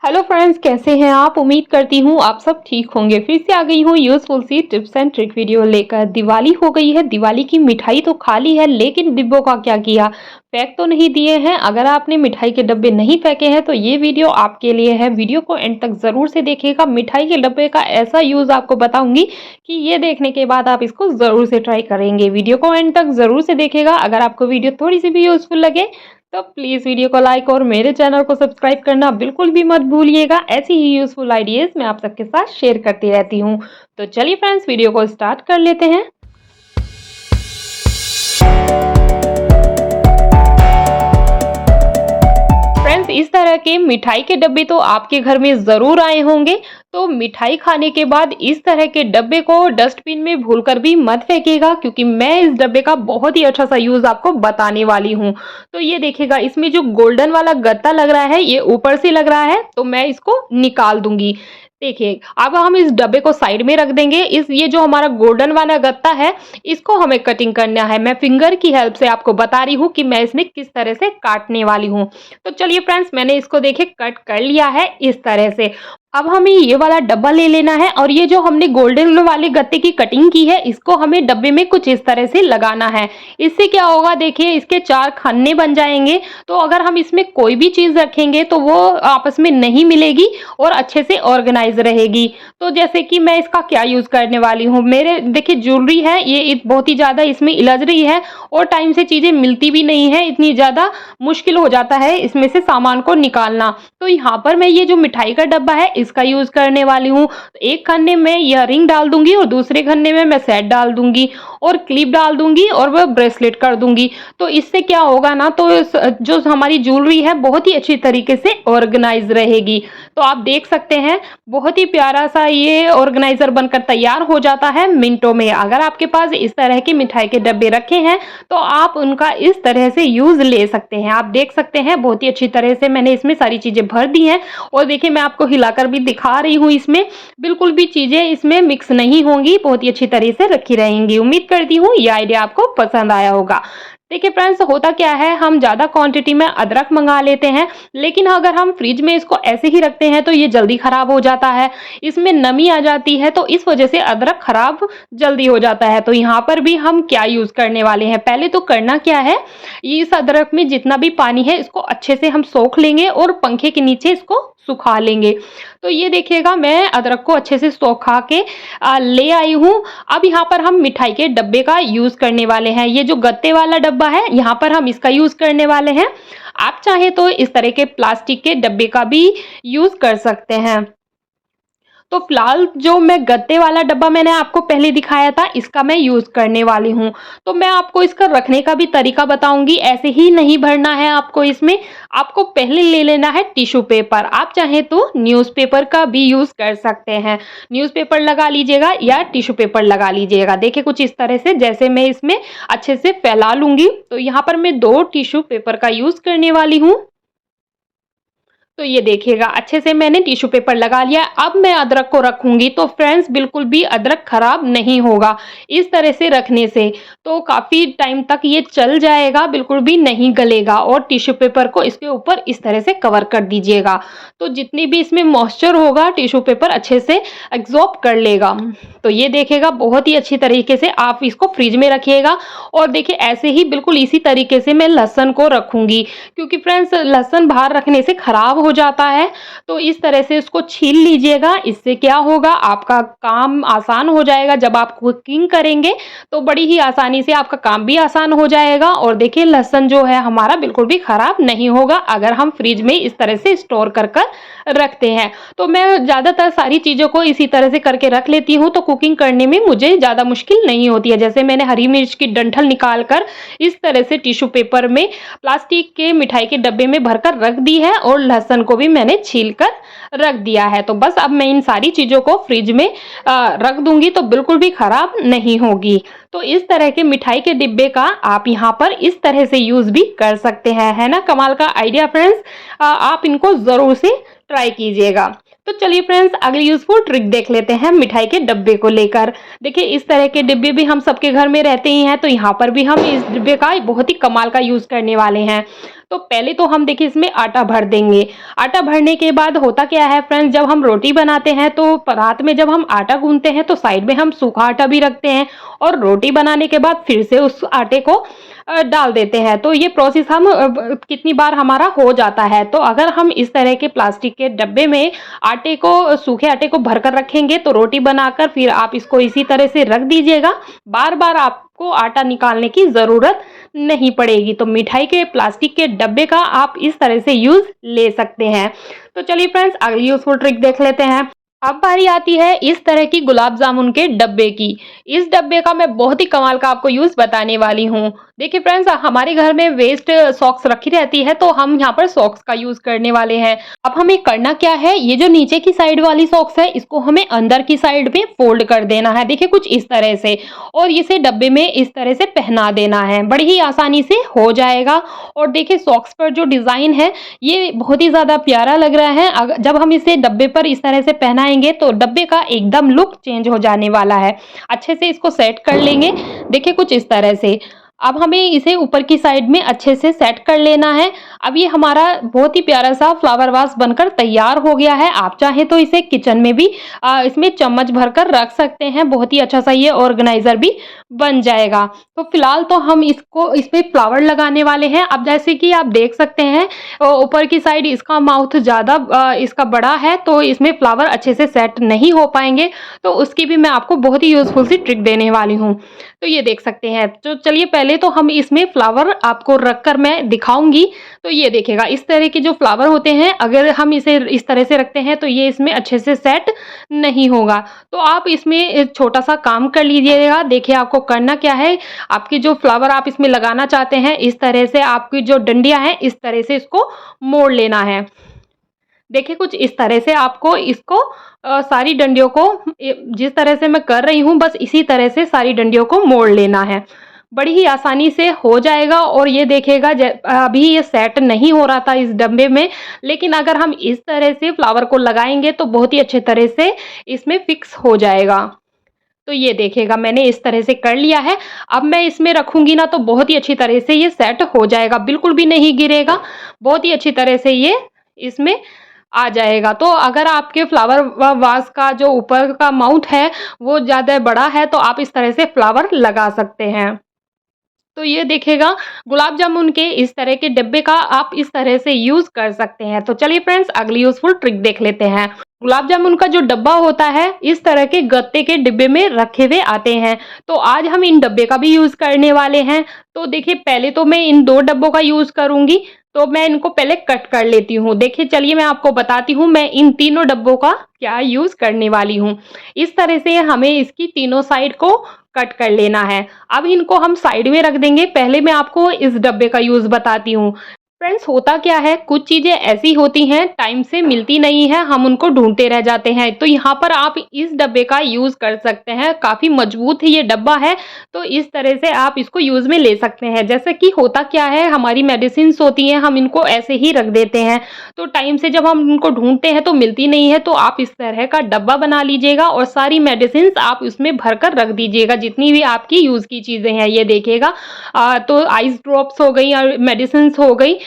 Hello friends, कैसे हैं आप। उम्मीद करती हूँ आप सब ठीक होंगे। फिर से आ गई हूँ यूजफुल सी टिप्स एंड ट्रिक वीडियो लेकर। दिवाली हो गई है, दिवाली की मिठाई तो खा ली है, लेकिन डिब्बों का क्या किया, फेंक तो नहीं दिए हैं। अगर आपने मिठाई के डब्बे नहीं फेंके हैं तो ये वीडियो आपके लिए है। वीडियो को एंड तक जरूर से देखिएगा। मिठाई के डब्बे का ऐसा यूज आपको बताऊंगी कि ये देखने के बाद आप इसको जरूर से ट्राई करेंगे। वीडियो को एंड तक जरूर से देखिएगा। अगर आपको वीडियो थोड़ी सी भी यूजफुल लगे तो प्लीज वीडियो को लाइक और मेरे चैनल को सब्सक्राइब करना बिल्कुल भी मत भूलिएगा। ऐसी ही यूजफुल आइडियाज मैं आप सबके साथ शेयर करती रहती हूँ। तो चलिए फ्रेंड्स, वीडियो को स्टार्ट कर लेते हैं। फ्रेंड्स, इस तरह के मिठाई के डब्बे तो आपके घर में जरूर आए होंगे। तो मिठाई खाने के बाद इस तरह के डब्बे को डस्टबिन में भूलकर भी मत फेंकिएगा, क्योंकि मैं इस डब्बे का बहुत ही अच्छा सा यूज आपको बताने वाली हूँ। तो ये देखिएगा, इसमें जो गोल्डन वाला गत्ता लग रहा है ये ऊपर से लग रहा है, तो मैं इसको निकाल दूंगी। देखिए, अब हम इस डब्बे को साइड में रख देंगे। इस ये जो हमारा गोल्डन वाला गत्ता है इसको हमें कटिंग करना है। मैं फिंगर की हेल्प से आपको बता रही हूँ कि मैं इसमें किस तरह से काटने वाली हूँ। तो चलिए फ्रेंड्स, मैंने इसको देखिए कट कर लिया है इस तरह से। अब हमें ये वाला डब्बा ले लेना है और ये जो हमने गोल्डन वाले गत्ते की कटिंग की है इसको हमें डब्बे में कुछ इस तरह से लगाना है। इससे क्या होगा, देखिए इसके 4 खाने बन जाएंगे। तो अगर हम इसमें कोई भी चीज रखेंगे तो वो आपस में नहीं मिलेगी और अच्छे से ऑर्गेनाइज रहेगी। तो जैसे कि मैं इसका क्या यूज करने वाली हूँ, मेरे देखिए ज्वेलरी है, ये बहुत ही ज्यादा इसमें इलझ रही है और टाइम से चीजें मिलती भी नहीं है। इतनी ज्यादा मुश्किल हो जाता है इसमें से सामान को निकालना। तो यहाँ पर मैं ये जो मिठाई का डब्बा है इसका यूज करने वाली हूँ। एक खन्ने में इयररिंग डाल दूंगी और दूसरे खन्ने में मैं सेट डाल दूंगी और क्लिप डाल दूंगी और वह ब्रेसलेट कर दूंगी। तो इससे क्या होगा ना, तो जो हमारी ज्वेलरी है बहुत ही अच्छी तरीके से ऑर्गेनाइज रहेगी। तो आप देख सकते हैं बहुत ही प्यारा सा ये ऑर्गेनाइजर बनकर तैयार हो जाता है मिनटों में। अगर आपके पास इस तरह के मिठाई के डब्बे रखे हैं तो आप उनका इस तरह से यूज ले सकते हैं। आप देख सकते हैं बहुत ही अच्छी तरह से मैंने इसमें सारी चीजें भर दी हैं और देखिए मैं आपको हिलाकर भी दिखा रही हूँ। इसमें बिल्कुल भी चीजें इसमें मिक्स नहीं होंगी, बहुत ही अच्छी तरह से रखी रहेंगी। उम्मीद करती हूँ ये आइडिया आपको पसंद आया होगा। देखिए फ्रेंड्स, होता क्या है, हम ज्यादा क्वांटिटी में अदरक मंगा लेते हैं, लेकिन अगर हम फ्रिज में इसको ऐसे ही रखते हैं तो ये जल्दी खराब हो जाता है। इसमें नमी आ जाती है, तो इस वजह से अदरक खराब जल्दी हो जाता है। तो यहाँ पर भी हम क्या यूज करने वाले हैं, पहले तो करना क्या है, इस अदरक में जितना भी पानी है इसको अच्छे से हम सोख लेंगे और पंखे के नीचे इसको सुखा लेंगे। तो ये देखिएगा मैं अदरक को अच्छे से सुखा के ले आई हूँ। अब यहाँ पर हम मिठाई के डब्बे का यूज करने वाले हैं। ये जो गत्ते वाला डब्बा है यहाँ पर हम इसका यूज करने वाले हैं। आप चाहे तो इस तरह के प्लास्टिक के डब्बे का भी यूज कर सकते हैं। तो फिलहाल जो मैं गत्ते वाला डब्बा मैंने आपको पहले दिखाया था इसका मैं यूज करने वाली हूँ। तो मैं आपको इसका रखने का भी तरीका बताऊंगी। ऐसे ही नहीं भरना है आपको, इसमें आपको पहले ले लेना है टिश्यू पेपर। आप चाहे तो न्यूज़पेपर का भी यूज कर सकते हैं। न्यूज़पेपर लगा लीजिएगा या टिश्यू पेपर लगा लीजिएगा। देखिए कुछ इस तरह से, जैसे मैं इसमें अच्छे से फैला लूंगी। तो यहाँ पर मैं 2 टिश्यू पेपर का यूज करने वाली हूँ। तो ये देखिएगा अच्छे से मैंने टिश्यू पेपर लगा लिया। अब मैं अदरक को रखूंगी तो फ्रेंड्स बिल्कुल भी अदरक खराब नहीं होगा इस तरह से रखने से। तो काफी टाइम तक ये चल जाएगा, बिल्कुल भी नहीं गलेगा। और टिश्यू पेपर को इसके ऊपर इस तरह से कवर कर दीजिएगा, तो जितनी भी इसमें मॉइस्चर होगा टिश्यू पेपर अच्छे से एब्जॉर्ब कर लेगा। तो ये देखिएगा बहुत ही अच्छी तरीके से आप इसको फ्रिज में रखिएगा। और देखिए ऐसे ही बिल्कुल इसी तरीके से मैं लहसुन को रखूंगी, क्योंकि फ्रेंड्स लहसुन बाहर रखने से खराब हो जाता है। तो इस तरह से इसको छील लीजिएगा। इससे क्या होगा, आपका काम आसान हो जाएगा। जब आप कुकिंग करेंगे तो बड़ी ही आसानी से आपका काम भी आसान हो जाएगा। और देखिए लहसुन जो है हमारा बिल्कुल भी खराब नहीं होगा अगर हम फ्रिज में इस तरह से स्टोर कर रखते हैं। तो मैं ज्यादातर सारी चीजों को इसी तरह से करके रख लेती हूँ, तो कुकिंग करने में मुझे ज्यादा मुश्किल नहीं होती है। जैसे मैंने हरी मिर्च की डंठल निकाल कर इस तरह से टिश्यू पेपर में प्लास्टिक के मिठाई के डब्बे में भरकर रख दी है और लहसुन को भी मैंने छील कर रख दिया है। तो बस अब मैं इन सारी चीजों को फ्रिज में रख दूंगी तो बिल्कुल भी खराब नहीं होगी। तो इस तरह के मिठाई के डिब्बे का आप यहाँ पर इस तरह से यूज भी कर सकते हैं। है ना कमाल का आइडिया फ्रेंड्स, आप इनको जरूर से ट्राई कीजिएगा। तो चलिए फ्रेंड्स अगली यूजफुल ट्रिक देख लेते हैं मिठाई के डब्बे को लेकर। देखिए इस तरह के डिब्बे भी हम सबके घर में रहते ही हैं, तो यहाँ पर भी हम इस डिब्बे का बहुत ही कमाल का यूज करने वाले हैं। तो पहले तो हम देखिए इसमें आटा भर देंगे। आटा भरने के बाद होता क्या है फ्रेंड्स, जब हम रोटी बनाते हैं तो परात में जब हम आटा गूंथते हैं तो साइड में हम सूखा आटा भी रखते हैं और रोटी बनाने के बाद फिर से उस आटे को डाल देते हैं। तो ये प्रोसेस हम कितनी बार हमारा हो जाता है। तो अगर हम इस तरह के प्लास्टिक के डब्बे में आटे को, सूखे आटे को भरकर रखेंगे तो रोटी बनाकर फिर आप इसको इसी तरह से रख दीजिएगा। बार बार आपको आटा निकालने की ज़रूरत नहीं पड़ेगी। तो मिठाई के प्लास्टिक के डब्बे का आप इस तरह से यूज़ ले सकते हैं। तो चलिए फ्रेंड्स, अगली यूज़फुल ट्रिक देख लेते हैं। अब बारी आती है इस तरह की गुलाब जामुन के डब्बे की। इस डब्बे का मैं बहुत ही कमाल का आपको यूज़ बताने वाली हूँ। देखिए फ्रेंड्स, हमारे घर में वेस्ट सॉक्स रखी रहती है तो हम यहाँ पर सॉक्स का यूज़ करने वाले हैं। अब हमें करना क्या है, ये जो नीचे की साइड वाली सॉक्स है इसको हमें अंदर की साइड में फोल्ड कर देना है। देखिए कुछ इस तरह से, और इसे डब्बे में इस तरह से पहना देना है। बड़ी ही आसानी से हो जाएगा। और देखिए सॉक्स पर जो डिज़ाइन है ये बहुत ही ज़्यादा प्यारा लग रहा है। जब हम इसे डब्बे पर इस तरह से पहनाएंगे तो डब्बे का एकदम लुक चेंज हो जाने वाला है। अच्छे से इसको सेट कर लेंगे। देखिए कुछ इस तरह से। अब हमें इसे ऊपर की साइड में अच्छे से सेट कर लेना है। अब ये हमारा बहुत ही प्यारा सा फ्लावर वास बनकर तैयार हो गया है। आप चाहें तो इसे किचन में भी इसमें चम्मच भरकर रख सकते हैं। बहुत ही अच्छा सा ये ऑर्गेनाइजर भी बन जाएगा। तो फिलहाल तो हम इसको, इस पे फ्लावर लगाने वाले हैं। अब जैसे कि आप देख सकते हैं ऊपर की साइड इसका माउथ ज़्यादा इसका बड़ा है तो इसमें फ्लावर अच्छे से सेट नहीं हो पाएंगे। तो उसकी भी मैं आपको बहुत ही यूजफुल सी ट्रिक देने वाली हूँ। तो ये देख सकते हैं। तो चलिए पहले तो हम इसमें फ्लावर आपको रखकर मैं दिखाऊंगी। तो ये देखिएगा इस तरह के जो फ्लावर होते हैं, अगर हम इसे इस तरह से रखते हैं तो ये इसमें अच्छे से सेट नहीं होगा। तो आप इसमें एक छोटा सा काम कर लीजिएगा। देखिए आपको करना क्या है, आपकी जो फ्लावर आप इसमें लगाना चाहते हैं इस तरह से आपकी जो डंडियां हैं इस तरह से इसको मोड़ लेना है। देखिए कुछ इस तरह से आपको इसको सारी डंडियों को जिस तरह से मैं कर रही हूँ बस इसी तरह से सारी डंडियों को मोड़ लेना है। बड़ी ही आसानी से हो जाएगा। और ये देखिएगा अभी ये सेट नहीं हो रहा था इस डब्बे में, लेकिन अगर हम इस तरह से फ्लावर को लगाएंगे तो बहुत ही अच्छे तरह से इसमें फिक्स हो जाएगा। तो ये देखिएगा मैंने इस तरह से कर लिया है। अब मैं इसमें रखूंगी ना तो बहुत ही अच्छी तरह से ये सेट हो जाएगा, बिल्कुल भी नहीं गिरेगा। बहुत ही अच्छी तरह से ये इसमें आ जाएगा। तो अगर आपके फ्लावर वास का जो ऊपर का माउंट है वो ज़्यादा बड़ा है तो आप इस तरह से फ्लावर लगा सकते हैं। तो ये देखिएगा गुलाब जामुन के इस तरह के डिब्बे का आप इस तरह से यूज़ कर सकते हैं। तो चलिए फ्रेंड्स, अगली यूज़फुल ट्रिक देख लेते हैं। गुलाब जामुन का जो डब्बा होता है इस तरह के गत्ते के डिब्बे में रखे हुए आते हैं। तो आज हम इन डब्बे का भी यूज़ करने वाले हैं। तो देखिए पहले तो मैं इन 2 डब्बों का यूज़ करूँगी। तो मैं इनको पहले कट कर लेती हूँ। देखिए चलिए मैं आपको बताती हूँ मैं इन तीनों डब्बों का क्या यूज़ करने वाली हूँ। इस तरह से हमें इसकी तीनों साइड को कट कर लेना है। अब इनको हम साइड में रख देंगे। पहले मैं आपको इस डब्बे का यूज़ बताती हूँ। फ्रेंड्स होता क्या है, कुछ चीज़ें ऐसी होती हैं टाइम से मिलती नहीं है, हम उनको ढूंढते रह जाते हैं। तो यहाँ पर आप इस डब्बे का यूज़ कर सकते हैं। काफ़ी मजबूत ये डब्बा है तो इस तरह से आप इसको यूज़ में ले सकते हैं। जैसे कि होता क्या है, हमारी मेडिसिन्स होती हैं हम इनको ऐसे ही रख देते हैं तो टाइम से जब हम इनको ढूंढते हैं तो मिलती नहीं है। तो आप इस तरह का डब्बा बना लीजिएगा और सारी मेडिसिन्स आप उसमें भर कर रख दीजिएगा, जितनी भी आपकी यूज़ की चीज़ें हैं। ये देखिएगा तो आइस ड्रॉप्स हो गई और मेडिसिन्स हो गई,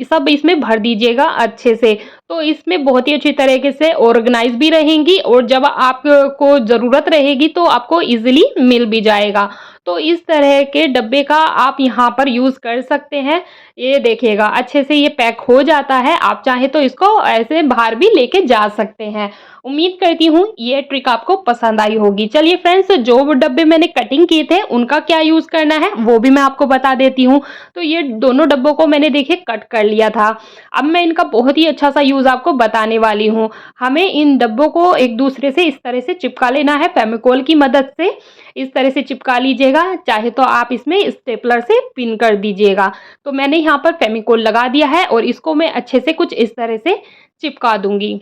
सब इसमें भर दीजिएगा अच्छे से। तो इसमें बहुत ही अच्छी तरीके से ऑर्गेनाइज भी रहेंगी और जब आपको ज़रूरत रहेगी तो आपको इजीली मिल भी जाएगा। तो इस तरह के डब्बे का आप यहाँ पर यूज़ कर सकते हैं। ये देखिएगा अच्छे से ये पैक हो जाता है। आप चाहे तो इसको ऐसे बाहर भी लेके जा सकते हैं। उम्मीद करती हूँ ये ट्रिक आपको पसंद आई होगी। चलिए फ्रेंड्स, जो डब्बे मैंने कटिंग किए थे उनका क्या यूज़ करना है वो भी मैं आपको बता देती हूँ। तो ये दोनों डब्बों को मैंने देखिए कट कर लिया था। अब मैं इनका बहुत ही अच्छा सा यूज़ आपको बताने वाली हूँ। हमें इन डब्बों को एक दूसरे से इस तरह से चिपका लेना है। फेविकोल की मदद से इस तरह से चिपका लीजिएगा, चाहे तो आप इसमें स्टेपलर से पिन कर दीजिएगा। तो मैंने यहाँ पर फेविकोल लगा दिया है और इसको मैं अच्छे से कुछ इस तरह से चिपका दूंगी।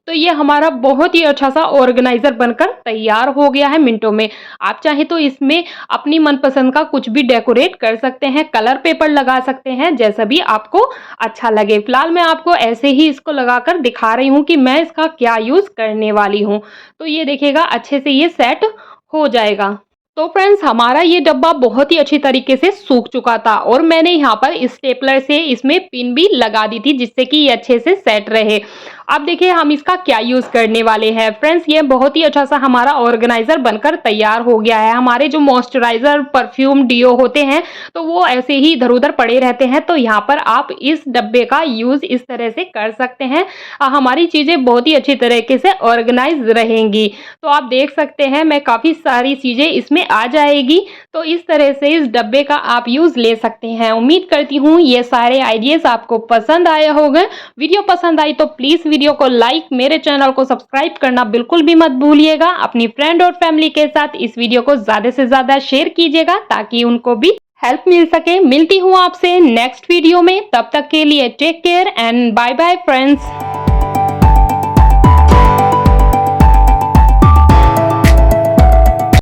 तो ये हमारा बहुत ही अच्छा सा ऑर्गेनाइजर बनकर तैयार हो गया है मिनटों में। आप चाहे तो इसमें अपनी मनपसंद का कुछ भी डेकोरेट कर सकते हैं, कलर पेपर लगा सकते हैं, जैसा भी आपको अच्छा लगे। फिलहाल मैं आपको ऐसे ही इसको लगाकर दिखा रही हूँ कि मैं इसका क्या यूज़ करने वाली हूँ। तो ये देखिएगा अच्छे से ये सेट हो जाएगा। तो फ्रेंड्स हमारा ये डब्बा बहुत ही अच्छी तरीके से सूख चुका था और मैंने यहाँ पर स्टेपलर से इसमें पिन भी लगा दी थी जिससे कि ये अच्छे से सेट रहे। अब देखिए हम इसका क्या यूज करने वाले हैं। फ्रेंड्स ये बहुत ही अच्छा सा हमारा ऑर्गेनाइजर बनकर तैयार हो गया है। हमारे जो मॉइस्चराइजर, परफ्यूम, डीओ होते हैं तो वो ऐसे ही इधर उधर पड़े रहते हैं, तो यहाँ पर आप इस डब्बे का यूज इस तरह से कर सकते हैं। हमारी चीजें बहुत ही अच्छी तरीके से ऑर्गेनाइज रहेंगी। तो आप देख सकते हैं मैं काफी सारी चीजें इसमें आ जाएगी। तो इस तरह से इस डब्बे का आप यूज ले सकते हैं। उम्मीद करती हूँ ये सारे आइडियाज आपको पसंद आए होंगे। वीडियो पसंद आई तो प्लीज वीडियो को लाइक, मेरे चैनल को सब्सक्राइब करना बिल्कुल भी मत भूलिएगा। अपनी फ्रेंड और फैमिली के साथ इस वीडियो को ज्यादा से ज्यादा शेयर कीजिएगा ताकि उनको भी हेल्प मिल सके। मिलती हूँ आपसे नेक्स्ट वीडियो में, तब तक के लिए take care and bye bye friends.